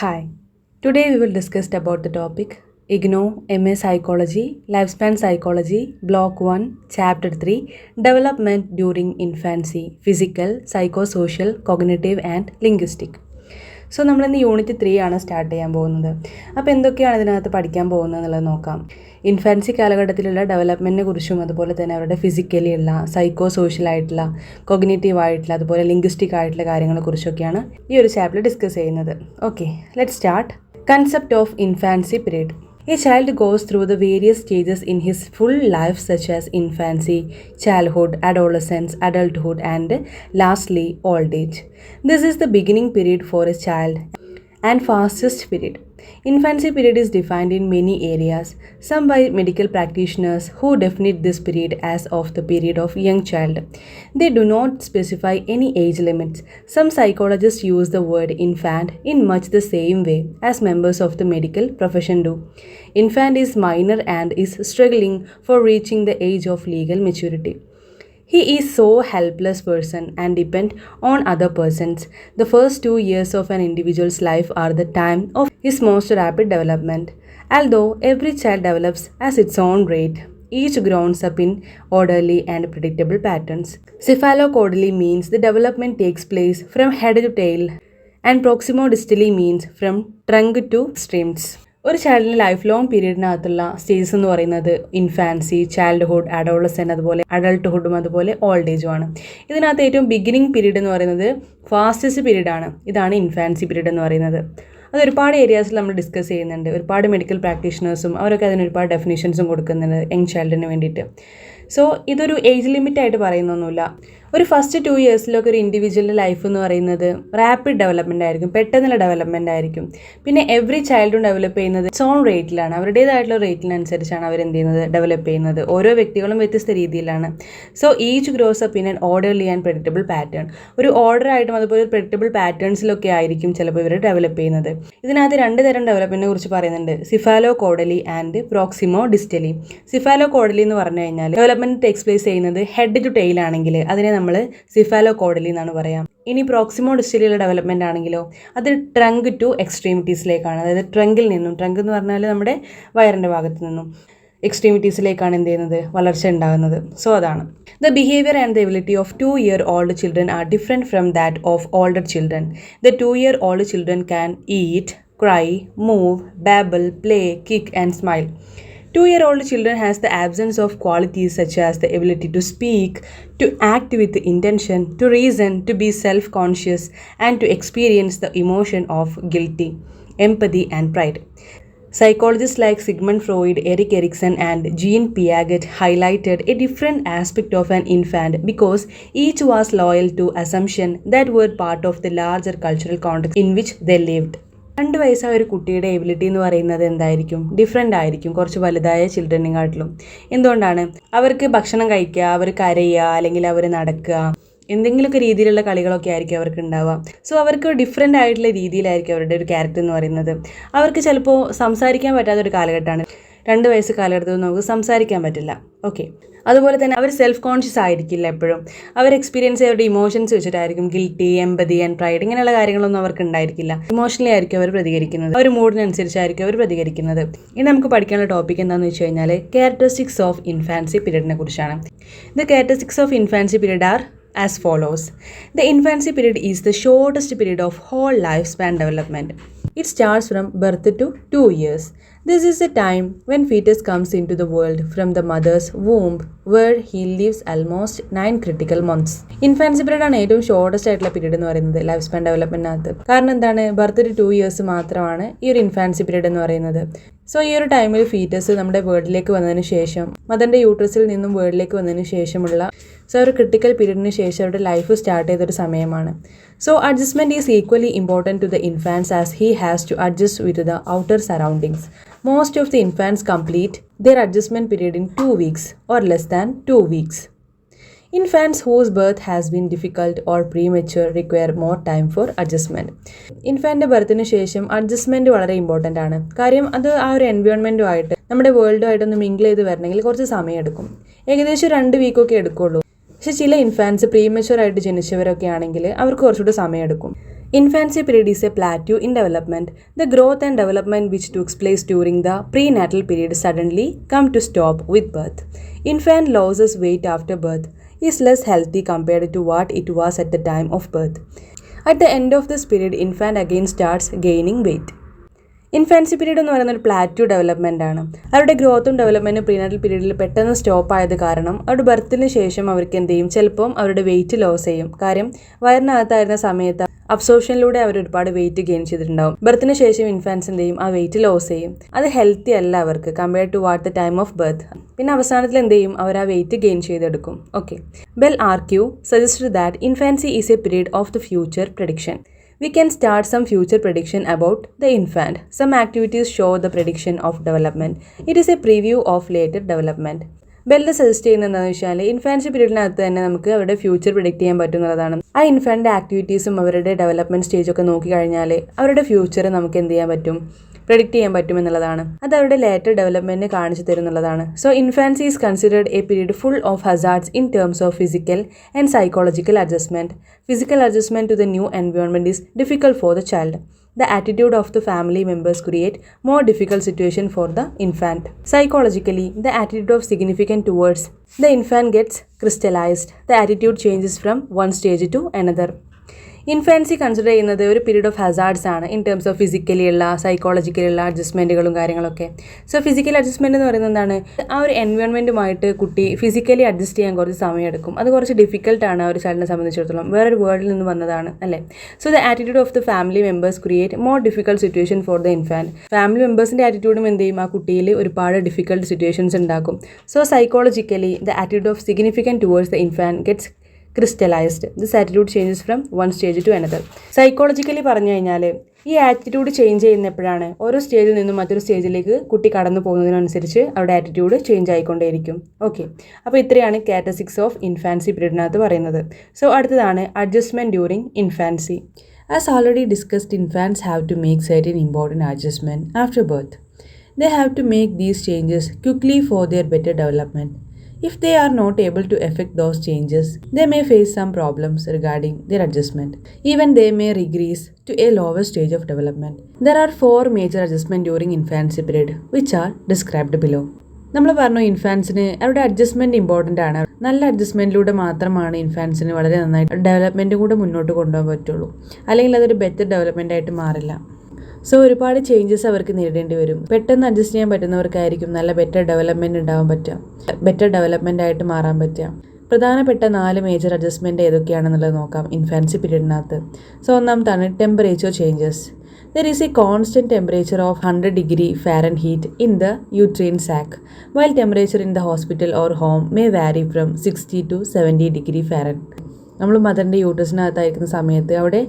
Hi, today we will discuss about the topic Ignou, MA Psychology, Lifespan Psychology, Block 1, Chapter 3, Development during Infancy, Physical, Psychosocial, Cognitive and Linguistic. So നമ്മളിന്ന് unit 3 ആണ് start ചെയ്യാൻ പോകുന്നത്. അപ്പോൾ എന്തൊക്കെയാണ് ഇതിനകത്ത് പഠിക്കാൻ പോകുന്നത് എന്നുള്ളത് നോക്കാം. ഇൻഫാൻസി കാലഘട്ടത്തിലുള്ള ഡെവലപ്മെൻറ്റിനെ കുറിച്ചും അതുപോലെ തന്നെ അവരുടെ ഫിസിക്കലി ഉള്ള സൈക്കോ സോഷ്യൽ ആയിട്ടുള്ള കൊഗ്നേറ്റീവ് ആയിട്ടുള്ള അതുപോലെ ലിംഗ്വിസ്റ്റിക് ആയിട്ടുള്ള കാര്യങ്ങളെക്കുറിച്ചൊക്കെയാണ് ഈ ഒരു ചാപ്റ്റർ ഡിസ്കസ് ചെയ്യുന്നത്. Okay, let's start. Concept of infancy period. A child goes through the various stages in his full life such as infancy, childhood, adolescence, adulthood and lastly old age. This is the beginning period for a child and fastest period. Infancy period is defined in many areas, some by medical practitioners who define this period as of the period of young child. They do not specify any age limits. Some psychologists use the word infant in much the same way as members of the medical profession do. Infant is minor and is struggling for reaching the age of legal maturity. He is so helpless person and depend on other persons. The first 2 years of an individual's life are the time of his most rapid development. Although every child develops at its own rate, each grows up in orderly and predictable patterns. Cephalocodally means the development takes place from head to tail, and proximodistally means from trunk to streams. ഒരു ചൈൽഡിൻ്റെ life long പീരീഡിനകത്തുള്ള stages എന്ന് പറയുന്നത് infancy, childhood, adolescent, അതുപോലെ അഡൾട്ട്ഹുഡും അതുപോലെ old ഏജുമാണ്. ഇതിനകത്ത് ഏറ്റവും beginning period എന്ന് പറയുന്നത് fastest പീരീഡാണ്. ഇതാണ് ഇൻഫാൻസി പീരീഡ് എന്ന് പറയുന്നത്. അത് ഒരുപാട് ഏരിയാസിൽ നമ്മൾ ഡിസ്കസ് ചെയ്യുന്നുണ്ട്. ഒരുപാട് മെഡിക്കൽ പ്രാക്ടീഷണേഴ്സും അവരൊക്കെ അതിന് ഒരുപാട് ഡെഫിനിഷൻസും കൊടുക്കുന്നുണ്ട് യങ് ചൈൽഡിന് വേണ്ടിയിട്ട്. സോ ഇതൊരു ഏജ് ലിമിറ്റായിട്ട് പറയുന്നൊന്നുമില്ല. ഒരു ഫസ്റ്റ് 2 ഇയേഴ്സിലൊക്കെ ഒരു ഇൻഡിവിജ്വലിൻ്റെ ലൈഫ് എന്ന് പറയുന്നത് റാപ്പിഡ് ഡെവലപ്മെൻ്റ് ആയിരിക്കും, പെട്ടെന്നുള്ള ഡെവലപ്മെൻ്റ് ആയിരിക്കും. പിന്നെ എവറി ചൈൽഡും ഡെവലപ്പ് ചെയ്യുന്നത് ഓൺ റേറ്റിലാണ്, അവരുടേതായിട്ടുള്ള റേറ്റിനനുസരിച്ചാണ് അവരെന്ത് ചെയ്യുന്നത്, ഡെവലപ്പ് ചെയ്യുന്നത്. ഓരോ വ്യക്തികളും വ്യത്യസ്ത രീതിയിലാണ്. So each gross up in an orderly and predictable pattern. ഒരു ഓർഡറായിട്ടും അതുപോലെ ഒരു പ്രെഡിക്റ്റബിൾ പാറ്റേൺസിലൊക്കെ ആയിരിക്കും ചിലപ്പോൾ ഇവർ ഡെവലപ്പ് ചെയ്യുന്നത്. ഇതിനകത്ത് 2 തരം ഡെവലപ്മെൻറ്റിനെ കുറിച്ച് പറയുന്നുണ്ട്, സിഫാലോകോഡലി ആൻഡ് പ്രോക്സിമോഡിസ്റ്റലി. സിഫാലോകോഡലി എന്ന് പറഞ്ഞു കഴിഞ്ഞാൽ ഡെവലപ്മെൻറ്റ് ടേക്സ് പ്ലേസ് ചെയ്യുന്നത് ഹെഡ് ടു ടെയിൽ ആണെങ്കിൽ അതിനെ നമ്മൾ സിഫാലോകോഡലി എന്നാണ് പറയാം. ഇനി പ്രോക്സിമോഡിസ്റ്റലിയുള്ള ഡെവലപ്മെൻ്റ് ആണെങ്കിലോ അത് ട്രങ്ക് ടു എക്സ്ട്രീമിറ്റീസിലേക്കാണ്. അതായത് ട്രങ്കിൽ നിന്നും, ട്രങ്ക് എന്ന് പറഞ്ഞാൽ നമ്മുടെ വയറിൻ്റെ ഭാഗത്ത് നിന്നും എക്സ്ട്രീമിറ്റീസിലേക്കാണ് എന്ത് ചെയ്യുന്നത്, വളർച്ച ഉണ്ടാകുന്നത്. സോ അതാണ്. The behavior and the ability of 2-year-old children are different from that of older children. The 2-year-old children can eat, cry, move, babble, play, kick and smile. 2-year-old children has the absence of qualities such as the ability to speak, to act with intention, to reason, to be self-conscious and to experience the emotion of guilty, empathy and pride. Psychologists like Sigmund Freud, Erik Erikson and Jean Piaget highlighted a different aspect of an infant because each was loyal to assumptions that were part of the larger cultural context in which they lived. 2 വയസ്സായ ഒരു കുട്ടിയുടെ ability എന്ന് പറയുന്നത് എന്തായിരിക്കും, different ആയിരിക്കും കുറച്ച് വലുതായ ചിൽഡ്രനെക്കാട്ടിലും. എന്തുകൊണ്ടാണ്? അവർക്ക് ഭക്ഷണം കഴിക്കുക, അവർ കരയുക, അല്ലെങ്കിൽ അവർ നടക്കുക, എന്തെങ്കിലുമൊക്കെ രീതിയിലുള്ള കളികളൊക്കെ ആയിരിക്കും അവർക്ക് ഉണ്ടാവുക. സോ അവർക്ക് ഡിഫറെൻ്റ് ആയിട്ടുള്ള രീതിയിലായിരിക്കും അവരുടെ ഒരു ക്യാരക്ടർ എന്ന് പറയുന്നത്. അവർക്ക് ചിലപ്പോൾ സംസാരിക്കാൻ പറ്റാത്തൊരു കാലഘട്ടമാണ്. 2 വയസ്സ് കാലഘട്ടത്തിൽ നമുക്ക് സംസാരിക്കാൻ പറ്റില്ല. ഓക്കെ, അതുപോലെ തന്നെ അവർ സെൽഫ് കോൺഷ്യസ് ആയിരിക്കില്ല എപ്പോഴും. അവർ എക്സ്പീരിയൻസ് അവരുടെ ഇമോഷൻസ് വെച്ചിട്ടായിരിക്കും. ഗിൽറ്റി, എമ്പതി ആൻഡ് പ്രൈഡ് ഇങ്ങനെയുള്ള കാര്യങ്ങളൊന്നും അവർക്ക് ഉണ്ടായിരിക്കില്ല. ഇമോഷണലി ആയിരിക്കും അവർ പ്രതികരിക്കുന്നത്, അവർ മൂഡിനനുസരിച്ചായിരിക്കും അവർ പ്രതികരിക്കുന്നത്. ഇനി നമുക്ക് പഠിക്കാനുള്ള ടോപ്പിക് എന്താണെന്ന് വെച്ച് കഴിഞ്ഞാൽ ക്യാരക്ടറിസ്റ്റിക്സ് ഓഫ് ഇൻഫാൻസി പീരീഡിനെ കുറിച്ചാണ്. The characteristics of infancy period R as follows. The infancy period is the shortest period of whole lifespan development. It starts from birth to 2 years. This is the time when fetus comes into the world from the mother's womb, where he lives almost 9 critical months. Infancy period ആണ് ഏറ്റവും shortest ആയിട്ടുള്ള period എന്ന് പറയുന്നത് life span ഡെവലപ്മെൻറ്റിനകത്ത്. കാരണം എന്താണ്, birth to 2 years മാത്രമാണ് ഈ ഒരു ഇൻഫാൻസി പീരീഡ് എന്ന് പറയുന്നത്. സോ ഈ ഒരു ടൈമിൽ ഫീറ്റസ് നമ്മുടെ വേൾഡിലേക്ക് വന്നതിന് ശേഷം, മദറിൻ്റെ യൂട്രസിൽ നിന്നും വേൾഡിലേക്ക് വന്നതിന് ശേഷമുള്ള ഒരു ക്രിട്ടിക്കൽ പീരീഡിന് ശേഷം അവരുടെ ലൈഫ് സ്റ്റാർട്ട് ചെയ്തൊരു സമയമാണ്. So adjustment is equally important to the infants as he has to adjust with the outer surroundings. Most of the infants complete their adjustment period in 2 weeks or less than 2 weeks. Infants whose birth has been difficult or premature require more time for adjustment. ഇൻഫാൻ്റെ ബർത്തിന് ശേഷം adjustment വളരെ important ആണ്. കാര്യം അത് ആ ഒരു എൻവയോൺമെൻറ്റുമായിട്ട് നമ്മുടെ വേൾഡുമായിട്ടൊന്ന് mingle ചെയ്ത് വരണമെങ്കിൽ കുറച്ച് സമയം എടുക്കും. ഏകദേശം 2 വീക്കൊക്കെ എടുക്കുള്ളൂ. പക്ഷേ ചില ഇൻഫാൻസ് പ്രീമച്വർ ആയിട്ട് ജനിച്ചവരൊക്കെ ആണെങ്കിൽ അവർക്ക് കുറച്ചുകൂടി സമയം എടുക്കും. Infancy period is a plateau in development. The growth and development which took place during the prenatal period suddenly come to stop with birth. Infant loses weight after birth, is less healthy compared to what it was at the time of birth. At the end of this period, infant again starts gaining weight. Infancy period എന്ന് പറയുന്ന ഒരു plateau development ആണ്. അവരുടെ ഗ്രോത്തും ഡെവലപ്മെൻറ്റും prenatal പീരീഡിൽ പെട്ടെന്ന് stop ആയത് കാരണം അവരുടെ ബർത്തിന് ശേഷം അവർക്ക് എന്ത് ചെയ്യും, ചിലപ്പം അവരുടെ വെയിറ്റ് ലോസ് ചെയ്യും. കാര്യം വയറിനകത്തായിരുന്ന സമയത്ത് അബ്സോർപ്ഷനിലൂടെ അവർ ഒരുപാട് വെയിറ്റ് ഗെയിൻ ചെയ്തിട്ടുണ്ടാവും. ബർത്തിന് ശേഷം ഇൻഫാൻസ് എന്ത് ചെയ്യും, ആ വെയിറ്റ് ലോസ് ചെയ്യും. അത് ഹെൽത്തി അല്ല അവർക്ക് compared to what the time of birth. പിന്നെ അവസാനത്തിൽ എന്ത് ചെയ്യും, അവർ ആ വെയിറ്റ് ഗെയിൻ ചെയ്തെടുക്കും. Okay, Bell argue suggested that infancy is a period of the future prediction. We can start some future prediction about the infant. Some activities show the prediction of development. It is a preview of later development. Bell suggest ചെയ്യുന്നത് എന്താണെന്ന് വെച്ചാൽ infancy പീരീഡിനകത്ത് തന്നെ നമുക്ക് അവരുടെ future predict ചെയ്യാൻ പറ്റുന്നതാണ്. ആ ഇൻഫാൻറ്റിൻ്റെ ആക്ടിവിറ്റീസും അവരുടെ ഡെവലപ്മെൻറ്റ് സ്റ്റേജൊക്കെ നോക്കിക്കഴിഞ്ഞാൽ അവരുടെ ഫ്യൂച്ചർ നമുക്ക് എന്ത് ചെയ്യാൻ പറ്റും, പ്രെഡിക്റ്റ് ചെയ്യാൻ പറ്റുമെന്നുള്ളതാണ്. അത് അവരുടെ ലേറ്റർ ഡെവലപ്മെൻറ്റിനെ കാണിച്ചു തരുന്നുള്ളതാണ്. So infancy is considered a period full of hazards in terms of physical and psychological adjustment. Physical adjustment to the new environment is difficult for the child. The attitude of the family members create more difficult situation for the infant. Psychologically, the attitude of significant towards the infant gets crystallized. The attitude changes from one stage to another. Infancy consider ചെയ്യുന്നത് ഒരു period of hazards ആണ് in terms of physically ഉള്ള psychologically ഉള്ള അഡ്ജസ്റ്റ്മെൻറ്റുകളും കാര്യങ്ങളൊക്കെ. So physical adjustment എന്ന് പറയുന്നത് എന്താണ്, ആ ഒരു എൻവയോൺമെൻറ്റുമായിട്ട് കുട്ടി ഫിസിക്കലി അഡ്ജസ്റ്റ് ചെയ്യാൻ കുറച്ച് സമയം എടുക്കും. അത് കുറച്ച് ഡിഫിക്കൽട്ടാണ് ആ ഒരു ചൈൽഡിനെ സംബന്ധിച്ചിടത്തോളം, വേറൊരു വേൾഡിൽ നിന്ന് വന്നതാണ് അല്ലേ. So the attitude of the family members create more difficult situation for the infant. Family മെമ്പേഴ്സിൻ്റെ ആറ്റിറ്റ്യൂഡും എന്ത് ചെയ്യും, ആ കുട്ടിയിൽ ഒരുപാട് ഡിഫിക്കൽട്ട് സിറ്റുവേഷൻസ് ഉണ്ടാക്കും. So psychologically the attitude of significant towards the infant gets crystallized. This attitude changes from one stage to another. Psychologically പറഞ്ഞു കഴിഞ്ഞാൽ ഈ ആറ്റിറ്റ്യൂഡ് ചേഞ്ച് ചെയ്യുന്നപ്പോഴാണ് ഓരോ സ്റ്റേജിൽ നിന്നും മറ്റൊരു സ്റ്റേജിലേക്ക് കുട്ടി കടന്നു പോകുന്നതിനനുസരിച്ച് അവരുടെ ആറ്റിറ്റ്യൂഡ് ചേഞ്ച് ആയിക്കൊണ്ടേയിരിക്കും. ഓക്കെ, അപ്പോൾ ഇത്രയാണ് കാരക്ടറിസ്റ്റിക്സ് ഓഫ് ഇൻഫാൻസി പീരീഡിനകത്ത് പറയുന്നത്. സോ അടുത്തതാണ് adjustment during infancy. As already discussed, infants have to make certain important adjustment after birth. They have to make these changes quickly for their better development. If they are not able to effect those changes, they may face some problems regarding their adjustment. Even they may regress to a lower stage of development. There are 4 major adjustments during infancy period, which are described below. നമ്മൾ പറഞ്ഞു ഇൻഫാൻസിന് അവരുടെ adjustment important ആണ്. നല്ല അഡ്ജസ്റ്റ്മെൻറ്റിലൂടെ മാത്രമാണ് ഇൻഫാൻസിന് വളരെ നന്നായിട്ട് ഡെവലപ്മെൻറ്റും കൂടെ മുന്നോട്ട് കൊണ്ടുപോകാൻ പറ്റുള്ളൂ. അല്ലെങ്കിൽ അതൊരു ബെറ്റർ ഡെവലപ്മെൻ്റ് ആയിട്ട് മാറില്ല. സോ ഒരുപാട് ചേഞ്ചസ് അവർക്ക് നേരിടേണ്ടി വരും. പെട്ടെന്ന് അഡ്ജസ്റ്റ് ചെയ്യാൻ പറ്റുന്നവർക്കായിരിക്കും നല്ല ബെറ്റർ ഡെവലപ്മെൻറ്റ് ഉണ്ടാവാൻ പറ്റുക, ബെറ്റർ ഡെവലപ്മെൻ്റ് ആയിട്ട് മാറാൻ പറ്റുക. പ്രധാനപ്പെട്ട 4 മേജർ അഡ്ജസ്റ്റ്മെൻറ്റ് ഏതൊക്കെയാണെന്നുള്ളത് നോക്കാം ഇൻഫാൻസി പീരീഡിനകത്ത്. സോ ഒന്നാമത്താണ് temperature changes. There is a constant temperature of 100 degree Fahrenheit in the uterine sac, while temperature in the hospital or home may vary from 60 to 70 degree Fahrenheit. നമ്മൾ മദറിൻ്റെ യൂട്ടസിനകത്തായിരിക്കുന്ന സമയത്ത് അവിടെ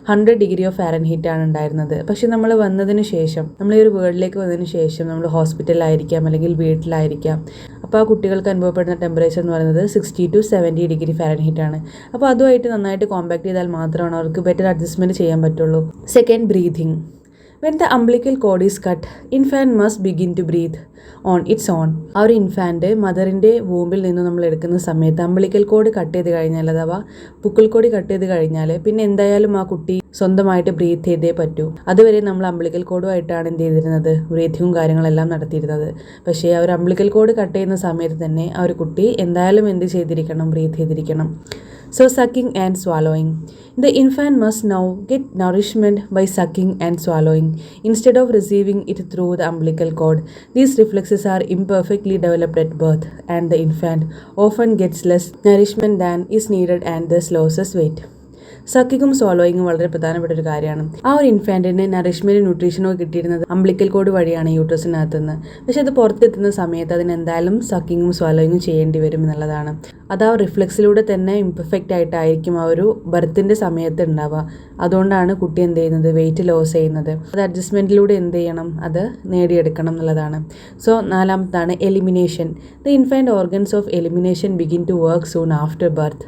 100 degree of Fahrenheit ആണ് ഉണ്ടായിരുന്നത്. പക്ഷെ നമ്മൾ വന്നതിന് ശേഷം, നമ്മൾ ഈ ഒരു വേൾഡിലേക്ക് വന്നതിന് ശേഷം നമ്മൾ ഹോസ്പിറ്റലിലായിരിക്കാം അല്ലെങ്കിൽ വീട്ടിലായിരിക്കാം. അപ്പോൾ ആ കുട്ടികൾക്ക് അനുഭവപ്പെടുന്ന ടെമ്പറേച്ചർ എന്ന് പറയുന്നത് 60 to 70 ഡിഗ്രി ഫാരൻഹീറ്റ് ആണ്. അപ്പോൾ അതുമായിട്ട് നന്നായിട്ട് കോമ്പാക്ട് ചെയ്താൽ മാത്രമാണ് അവർക്ക് ബെറ്റർ അഡ്ജസ്റ്റ്മെൻറ്റ് ചെയ്യാൻ പറ്റുള്ളൂ. Second, breathing. When the umbilical cord is cut, infant must begin to breathe on its own. ആ ഒരു ഇൻഫാൻറ്റ് മദറിൻ്റെ വൂമ്പിൽ നിന്ന് നമ്മൾ എടുക്കുന്ന സമയത്ത് അംബിളിക്കൽ കോഡ് കട്ട് ചെയ്ത് കഴിഞ്ഞാൽ, അഥവാ പുക്കിൾ കോഡ് കട്ട് ചെയ്ത് കഴിഞ്ഞാൽ പിന്നെ എന്തായാലും ആ കുട്ടി സ്വന്തമായിട്ട് ബ്രീത്ത് ചെയ്തേ പറ്റൂ. അതുവരെ നമ്മൾ അംബിളിക്കൽ കോഡുമായിട്ടാണ് എന്ത് ചെയ്തിരുന്നത്, ബ്രീത്തിങ്ങും കാര്യങ്ങളെല്ലാം നടത്തിയിരുന്നത്. പക്ഷേ ആ ഒരു അംബിളിക്കൽ കോഡ് കട്ട് ചെയ്യുന്ന സമയത്ത് തന്നെ ആ ഒരു കുട്ടി എന്തായാലും എന്ത് ചെയ്തിരിക്കണം, ബ്രീത്ത് ചെയ്തിരിക്കണം. So sucking and swallowing. The infant must now get nourishment by sucking and swallowing instead of receiving it through the umbilical cord. These reflexes are imperfectly developed at birth, and the infant often gets less nourishment than is needed and thus loses weight. സക്കിങ്ങും സ്വോളോയിങ്ങും വളരെ പ്രധാനപ്പെട്ട ഒരു കാര്യമാണ്. ആ ഒരു ഇൻഫാൻറ്റിന് നറിഷ്മെൻറ്റും ന്യൂട്രീഷനോ കിട്ടിയിരുന്നത് umbilical code വഴിയാണ് യൂട്രസിനകത്തുനിന്ന്. പക്ഷെ അത് പുറത്തെത്തുന്ന സമയത്ത് അതിന് എന്തായാലും സക്കിങ്ങും സ്വോളോയിങ്ങും ചെയ്യേണ്ടി വരും എന്നുള്ളതാണ്. അത് ആ റിഫ്ലെക്സിലൂടെ തന്നെ ഇംപെർഫെക്റ്റ് ആയിട്ടായിരിക്കും ആ ഒരു ബർത്തിൻ്റെ സമയത്ത് ഉണ്ടാവുക. അതുകൊണ്ടാണ് കുട്ടി എന്ത് ചെയ്യുന്നത്, വെയിറ്റ് ലോസ് ചെയ്യുന്നത്. അത് അഡ്ജസ്റ്റ്മെൻറ്റിലൂടെ എന്ത് ചെയ്യണം, അത് നേടിയെടുക്കണം എന്നുള്ളതാണ്. സോ നാലാമത്താണ് elimination. The infant organs of elimination begin to work soon after birth.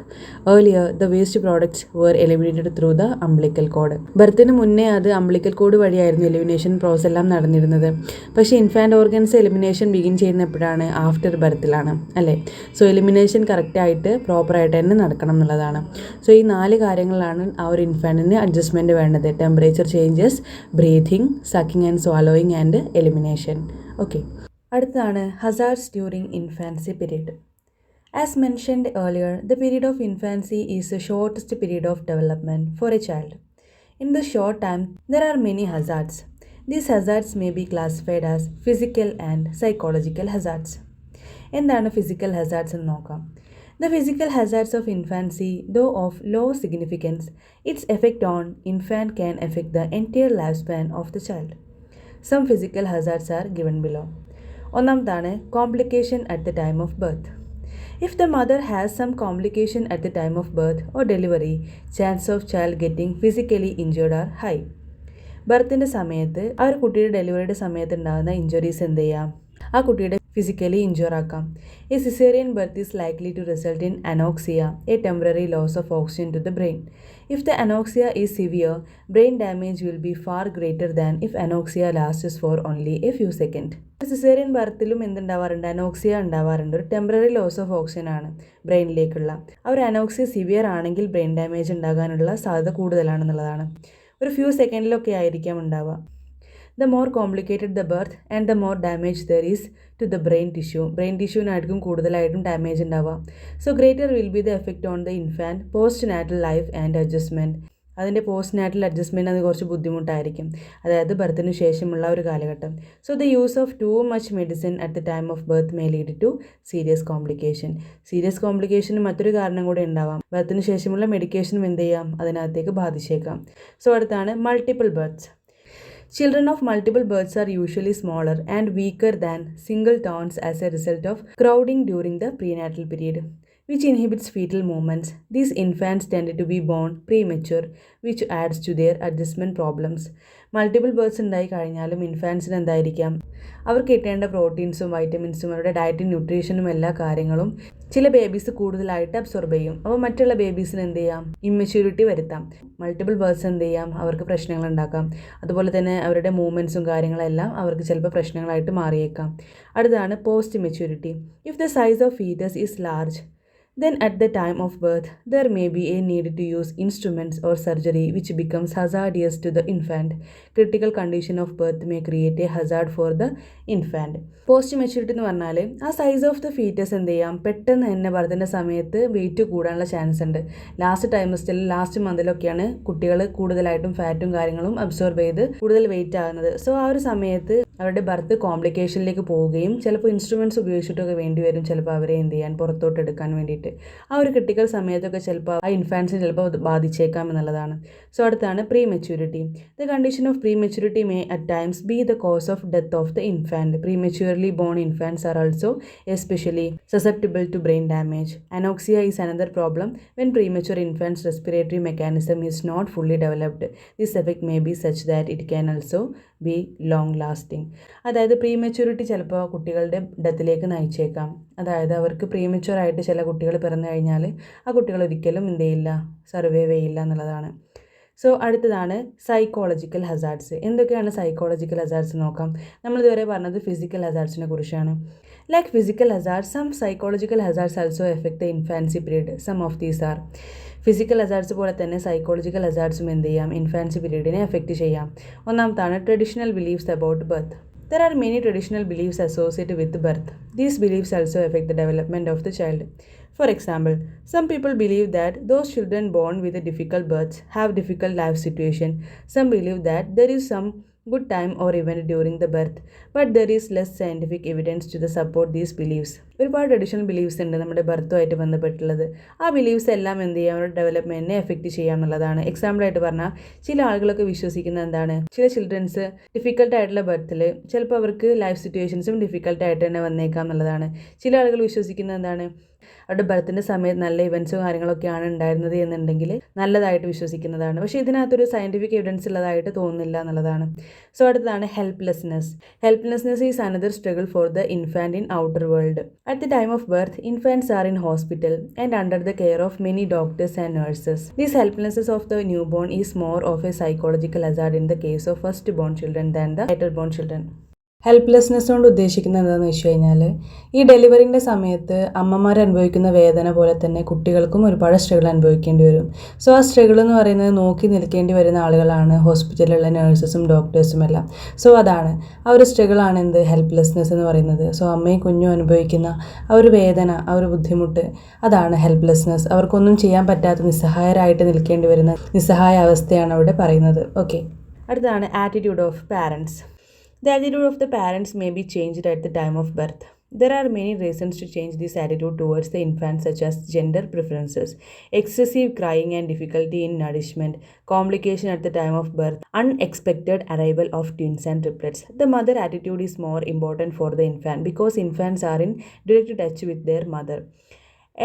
Earlier the waste products were eliminated through the umbilical cord. ബർത്തിന് മുന്നേ അത് അംബ്ലിക്കൽ കോഡ് വഴിയായിരുന്നു എലിമിനേഷൻ പ്രോസസ് എല്ലാം നടന്നിരുന്നത്. പക്ഷേ ഇൻഫാൻറ്റ് ഓർഗൻസ് എലിമിനേഷൻ ബിഗിൻ ചെയ്യുന്ന എപ്പോഴാണ്, ആഫ്റ്റർ ബർത്തിലാണ് അല്ലേ. സോ എലിമിനേഷൻ കറക്റ്റായിട്ട് പ്രോപ്പറായിട്ട് തന്നെ നടക്കണം എന്നുള്ളതാണ്. സോ ഈ 4 കാര്യങ്ങളാണ് ആ ഒരു ഇൻഫാൻറ്റിന് അഡ്ജസ്റ്റ്മെൻറ്റ് വേണ്ടത്. Temperature changes, breathing, sucking and swallowing and elimination. Okay, അടുത്തതാണ് hazards during infancy period. As mentioned earlier, the period of infancy is the shortest period of development for a child. In this short time, there are many hazards. These hazards may be classified as physical and psychological hazards. എന്താണ് physical hazards എന്ന് നോക്കാം. The physical hazards of infancy, though of low significance, its effect on infant can affect the entire lifespan of the child. Some physical hazards are given below. ഒന്നാമതാണ് complication at the time of birth. If the mother has some complication at the time of birth or delivery, chance of child getting physically injured are high. ബർത്തിൻ്റെ സമയത്ത് ആ ഒരു കുട്ടിയുടെ ഡെലിവറിയുടെ സമയത്ത് ഉണ്ടാകുന്ന injuries എന്ത് ചെയ്യാം, ആ കുട്ടിയുടെ ഫിസിക്കലി ഇഞ്ചുർ ആക്കാം. A caesarean birth is likely to result in anoxia, a temporary loss of oxygen to the brain. If the anoxia is severe, brain damage will be far greater than if anoxia lasts for only a few second. Caesarean ബർത്തിലും എന്തുണ്ടാവാറുണ്ട്, anoxia ഉണ്ടാവാറുണ്ട്. ഒരു temporary loss of oxygen ആണ് ബ്രെയിനിലേക്കുള്ള. ആ ഒരു anoxia severe ആണെങ്കിൽ brain damage ഉണ്ടാകാനുള്ള സാധ്യത കൂടുതലാണെന്നുള്ളതാണ്. ഒരു ഫ്യൂ സെക്കൻഡിലൊക്കെ ആയിരിക്കാം ഉണ്ടാവുക. The more complicated the birth and the more damage there is to the brain tissue. Brain ടിഷ്യൂവിനായിരിക്കും കൂടുതലായിട്ടും ഡാമേജ് ഉണ്ടാവുക. So greater will be the effect on the infant post natal life and adjustment. അതിൻ്റെ post natal adjustment അത് കുറച്ച് ബുദ്ധിമുട്ടായിരിക്കും, അതായത് ബർത്തിന് ശേഷമുള്ള ഒരു കാലഘട്ടം. So the use of too much medicine at the time of birth may lead to serious complication. Serious കോംപ്ലിക്കേഷന് മറ്റൊരു കാരണം കൂടെ ഉണ്ടാവാം. ബർത്തിന് ശേഷമുള്ള മെഡിക്കേഷനും എന്ത് ചെയ്യാം, അതിനകത്തേക്ക് ബാധിച്ചേക്കാം. സോ അടുത്താണ് multiple birth. Children of multiple births are usually smaller and weaker than singletons as a result of crowding during the prenatal period, which inhibits fetal movements. These infants tend to be born premature, which adds to their adjustment problems. Multiple birds ഉണ്ടായി കഴിഞ്ഞാലും ഇൻഫാൻസിന് എന്തായിരിക്കാം, അവർക്ക് കിട്ടേണ്ട പ്രോട്ടീൻസും വൈറ്റമിൻസും അവരുടെ ഡയറ്റും ന്യൂട്രീഷനും എല്ലാ കാര്യങ്ങളും ചില babies കൂടുതലായിട്ട് അബ്സോർബ് ചെയ്യും. അപ്പോൾ മറ്റുള്ള ബേബീസിന് എന്ത് ചെയ്യാം, ഇമ്മെച്യൂരിറ്റി വരുത്താം. മൾട്ടിപ്പിൾ ബേർഡ്സ് എന്ത് ചെയ്യാം, അവർക്ക് പ്രശ്നങ്ങൾ ഉണ്ടാക്കാം. അതുപോലെ തന്നെ അവരുടെ മൂവ്മെൻറ്റ്സും കാര്യങ്ങളെല്ലാം അവർക്ക് ചിലപ്പോൾ പ്രശ്നങ്ങളായിട്ട് മാറിയേക്കാം. അടുത്താണ് post maturity. If the size of foetus is large, then at the time of birth there may be a need to use instruments or surgery which becomes hazardous to the infant. Critical condition of birth may create a hazard for the infant. Post maturity എന്ന് പറഞ്ഞാൽ ആ size of the foetus എന്ത് ചെയ്യാം, പെട്ടെന്ന് തന്നെ ബർത്തിൻ്റെ സമയത്ത് wait കൂടാനുള്ള chance ഉണ്ട്. ലാസ്റ്റ് മന്തിലൊക്കെയാണ് കുട്ടികൾ കൂടുതലായിട്ടും ഫാറ്റും കാര്യങ്ങളും അബ്സോർബ് ചെയ്ത് കൂടുതൽ വെയിറ്റ് ആകുന്നത്. സോ ആ ഒരു സമയത്ത് അവരുടെ ബർത്ത് കോംപ്ലിക്കേഷനിലേക്ക് പോവുകയും ചിലപ്പോൾ ഇൻസ്ട്രുമെൻറ്റ്സ് ഉപയോഗിച്ചിട്ടൊക്കെ വേണ്ടി വരും ചിലപ്പോൾ അവരെ എന്ത് ചെയ്യാൻ, പുറത്തോട്ട് എടുക്കാൻ വേണ്ടിയിട്ട്. ആ ഒരു ക്രിട്ടിക്കൽ സമയത്തൊക്കെ ചിലപ്പോൾ ആ ഇൻഫാൻസിന് ചിലപ്പോൾ ബാധിച്ചേക്കാം എന്നുള്ളതാണ്. സോ അടുത്താണ് prematurity. The condition of prematurity may at times be the cause of death of the infant. Prematurely born infants are also especially susceptible to brain damage. Anoxia is another problem when premature infants' respiratory mechanism is not fully developed. This effect may be such that it can also be long lasting. അതായത് പ്രീമെച്യൂരിറ്റി ചിലപ്പോൾ കുട്ടികളുടെ ഡെത്തിലേക്ക് നയിച്ചേക്കാം. അതായത് അവർക്ക് premature ആയിട്ട് ചില കുട്ടികൾ പിറന്നു കഴിഞ്ഞാൽ ആ കുട്ടികൾ ഒരിക്കലും എന്ത് ചെയ്യില്ല, സർവൈവ് ചെയ്യില്ല എന്നുള്ളതാണ്. സോ അടുത്തതാണ് സൈക്കോളജിക്കൽ ഹസാർഡ്സ്. എന്തൊക്കെയാണ് സൈക്കോളജിക്കൽ ഹസാർഡ്സ് നോക്കാം. നമ്മളിതുവരെ പറഞ്ഞത് ഫിസിക്കൽ ഹസാർഡ്സിനെ കുറിച്ചാണ്. Like physical hazards, some psychological hazards also affect the infancy period. Some of these are physical hazards പോലെ തന്നെ സൈക്കോളജിക്കൽ ഹസാർഡ്സും എന്ത് ചെയ്യാം, ഇൻഫാൻസി പീരീഡിനെ എഫക്റ്റ് ചെയ്യാം. ഒന്നാമത്താണ് traditional beliefs about birth. There are many traditional beliefs associated with birth. These beliefs also affect the development of the child. For example, some people believe that those children born with a difficult births have difficult life situation. Some believe that there is some good time or event during the birth, but there is less scientific evidence to support these beliefs. ഒരുപാട് traditional believes ഉണ്ട് നമ്മുടെ ബർത്തുമായിട്ട് ബന്ധപ്പെട്ടുള്ളത്. ആ believes എല്ലാം എന്ത് ചെയ്യാം, അവരുടെ ഡെവലപ്മെൻറ്റിനെ effect ചെയ്യാം എന്നുള്ളതാണ്. എക്സാമ്പിളായിട്ട് പറഞ്ഞാൽ ചില ആളുകളൊക്കെ വിശ്വസിക്കുന്നത് എന്താണ്, ചില ചിൽഡ്രൻസ് ഡിഫിക്കൽട്ടായിട്ടുള്ള ബർത്തിൽ ചിലപ്പോൾ അവർക്ക് ലൈഫ് സിറ്റുവേഷൻസും ഡിഫിക്കൽട്ടായിട്ട് തന്നെ വന്നേക്കാം എന്നുള്ളതാണ്. ചില ആളുകൾ വിശ്വസിക്കുന്നത് എന്താണ്, അവരുടെ ബർത്തിൻ്റെ സമയത്ത് നല്ല ഇവൻറ്റ്സും കാര്യങ്ങളൊക്കെയാണ് ഉണ്ടായിരുന്നത് എന്നുണ്ടെങ്കിൽ നല്ലതായിട്ട് വിശ്വസിക്കുന്നതാണ്. പക്ഷേ ഇതിനകത്തൊരു സയൻറ്റിഫിക് എവിഡൻസ് ഉള്ളതായിട്ട് തോന്നുന്നില്ല എന്നുള്ളതാണ്. സോ അടുത്തതാണ് helplessness. Helplessness is another struggle for the infant in outer world. At the time of birth, infants are in hospital and under the care of many doctors and nurses. This helplessness of the newborn is more of a psychological hazard in the case of first-born children than the later-born children. Helplessness കൊണ്ട് ഉദ്ദേശിക്കുന്നത് എന്താണെന്ന് വെച്ച് കഴിഞ്ഞാൽ ഈ ഡെലിവറിൻ്റെ സമയത്ത് അമ്മമാർ അനുഭവിക്കുന്ന വേദന പോലെ തന്നെ കുട്ടികൾക്കും ഒരുപാട് സ്ട്രഗിൾ അനുഭവിക്കേണ്ടി വരും. സോ ആ സ്ട്രഗിൾ എന്ന് പറയുന്നത് നോക്കി നിൽക്കേണ്ടി വരുന്ന ആളുകളാണ് ഹോസ്പിറ്റലിലുള്ള നഴ്സസും ഡോക്ടേഴ്സും എല്ലാം. സോ അതാണ് ആ ഒരു സ്ട്രഗിളാണ് എന്ത് ഹെൽപ്ലെസ്നെസ് എന്ന് പറയുന്നത്. സോ അമ്മയും കുഞ്ഞും അനുഭവിക്കുന്ന ആ ഒരു വേദന, ആ ഒരു ബുദ്ധിമുട്ട്, അതാണ് ഹെൽപ്ലെസ്നെസ്. അവർക്കൊന്നും ചെയ്യാൻ പറ്റാത്ത നിസ്സഹായരായിട്ട് നിൽക്കേണ്ടി വരുന്ന നിസ്സഹായ അവസ്ഥയാണ് അവിടെ പറയുന്നത്. ഓക്കെ, അടുത്തതാണ് attitude of parents. The attitude of the parents may be changed at the time of birth. There are many reasons to change this attitude towards the infant, such as gender preferences, excessive crying and difficulty in nourishment, complication at the time of birth, unexpected arrival of twins and triplets. The mother attitude is more important for the infant because infants are in direct touch with their mother.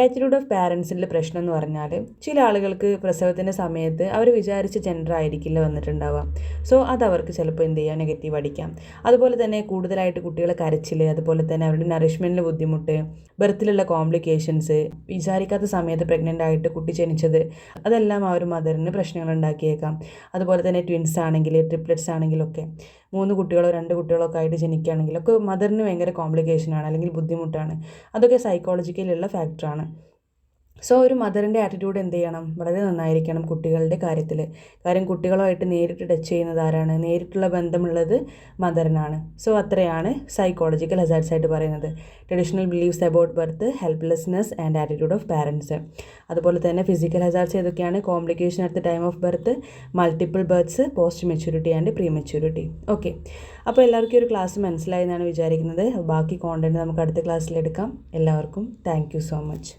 Attitude of പാരൻസിൻ്റെ പ്രശ്നം എന്ന് പറഞ്ഞാൽ ചില ആളുകൾക്ക് പ്രസവത്തിൻ്റെ സമയത്ത് അവർ വിചാരിച്ച gender ആയിരിക്കില്ല വന്നിട്ടുണ്ടാവുക. So അതവർക്ക് ചിലപ്പോൾ എന്ത് ചെയ്യാം, നെഗറ്റീവ് അടിക്കാം. അതുപോലെ തന്നെ കൂടുതലായിട്ട് കുട്ടികളെ കരച്ചിൽ, അതുപോലെ തന്നെ അവരുടെ നറിഷ്മെൻറ്റിൽ ബുദ്ധിമുട്ട്, ബർത്തിലുള്ള കോംപ്ലിക്കേഷൻസ്, വിചാരിക്കാത്ത സമയത്ത് പ്രഗ്നൻ്റ് ആയിട്ട് കുട്ടി ജനിച്ചത്, അതെല്ലാം ആ ഒരു മദറിന് പ്രശ്നങ്ങൾ ഉണ്ടാക്കിയേക്കാം. അതുപോലെ തന്നെ ട്വിൻസ് ആണെങ്കിൽ, ട്രിപ്ലെറ്റ്സ് ആണെങ്കിലൊക്കെ 3 കുട്ടികളോ 2 കുട്ടികളോ ഒക്കെ ആയിട്ട് ജനിക്കുകയാണെങ്കിലൊക്കെ മദറിന് ഭയങ്കര കോംപ്ലിക്കേഷനാണ് അല്ലെങ്കിൽ ബുദ്ധിമുട്ടാണ്. അതൊക്കെ സൈക്കോളജിക്കലുള്ള ഫാക്ടറാണ്. സോ ഒരു മദറിൻ്റെ ആറ്റിറ്റ്യൂഡ് എന്ത് ചെയ്യണം, വളരെ നന്നായിരിക്കണം കുട്ടികളുടെ കാര്യത്തിൽ. കാര്യം കുട്ടികളുമായിട്ട് നേരിട്ട് ടച്ച് ചെയ്യുന്നത് ആരാണ്, നേരിട്ടുള്ള ബന്ധമുള്ളത് മദറിനാണ്. സോ അത്രയാണ് സൈക്കോളജിക്കൽ ഹസാർഡ്സ് ആയിട്ട് പറയുന്നത്. Traditional beliefs about birth, helplessness and attitude of parents. അതുപോലെ തന്നെ ഫിസിക്കൽ ഹസാർഡ്സ് ഏതൊക്കെയാണ്, complication at the time of birth, multiple births, post maturity and pre maturity. Okay, അപ്പോൾ എല്ലാവർക്കും ഒരു ക്ലാസ് മനസ്സിലായി എന്നാണ് വിചാരിക്കുന്നത്. ബാക്കി കോണ്ടൻറ്റ് നമുക്ക് അടുത്ത ക്ലാസ്സിലെടുക്കാം. എല്ലാവർക്കും താങ്ക് യു സോ മച്ച്.